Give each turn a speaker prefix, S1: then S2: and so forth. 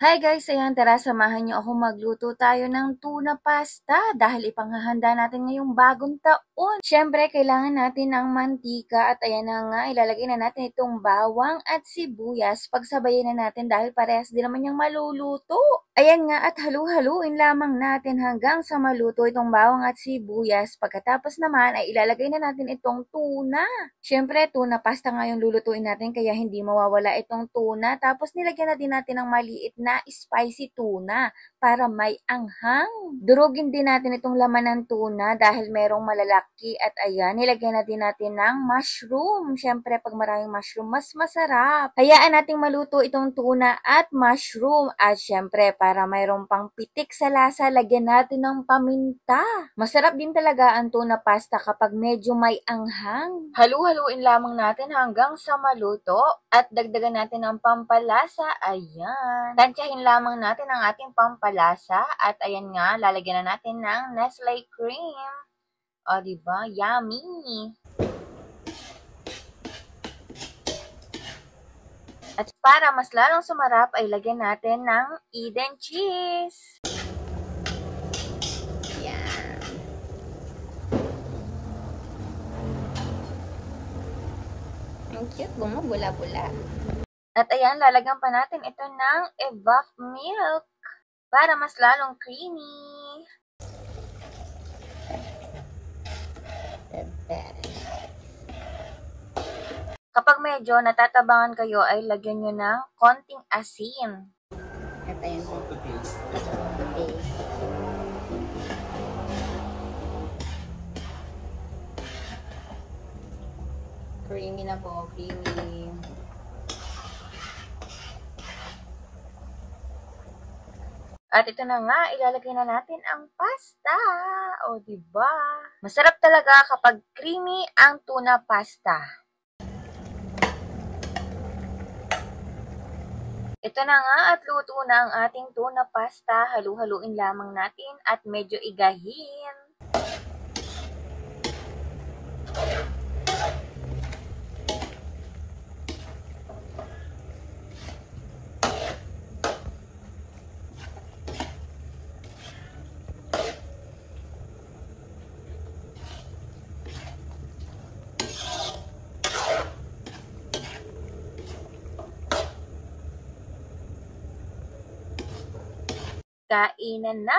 S1: Hi guys! Ayan, tara samahan niyo ako magluto tayo ng tuna pasta dahil ipanghahanda natin ngayong bagong taon. Siyempre, kailangan natin ng mantika at ayan na nga, ilalagay na natin itong bawang at sibuyas. Pagsabayin na natin dahil parehas din naman yung maluluto. Ayan nga at halu-haluin lamang natin hanggang sa maluto itong bawang at sibuyas. Pagkatapos naman ay ilalagay na natin itong tuna. Siyempre, tuna pasta nga yung lulutuin natin kaya hindi mawawala itong tuna. Tapos nilagyan na din natin ng maliit na spicy tuna para may anghang. Durugin din natin itong laman ng tuna dahil merong malalaki at ayan, nilagyan na din natin ng mushroom. Siyempre, pag maraming mushroom, mas masarap. Hayaan nating maluto itong tuna at mushroom at siyempre, para mayroong pang pitik sa lasa, lagyan natin ng paminta. Masarap din talaga ang tuna pasta kapag medyo may anghang. Halu-haluin lamang natin hanggang sa maluto at dagdagan natin ng pampalasa. Ayan. Tansyahin lamang natin ang ating pampalasa at ayan nga, lalagyan na natin ng Nestle cream. O, diba? Yummy! At para mas lalong sumarap ay lagyan natin ng Eden cheese. Yan. Ang cute, bumubula-bula. At ayan, lalagyan pa natin ito ng evap milk para mas lalong creamy. The best. Kapag medyo natatabangan kayo, ay lagyan nyo ng konting asin. At ayan po. Paste. Creamy na po, creamy. At ito na nga, ilalagay na natin ang pasta. O, diba? Masarap talaga kapag creamy ang tuna pasta. Ito na nga at luto na ang ating tuna pasta. Halu-haluin lamang natin at medyo igahin. Kainan na!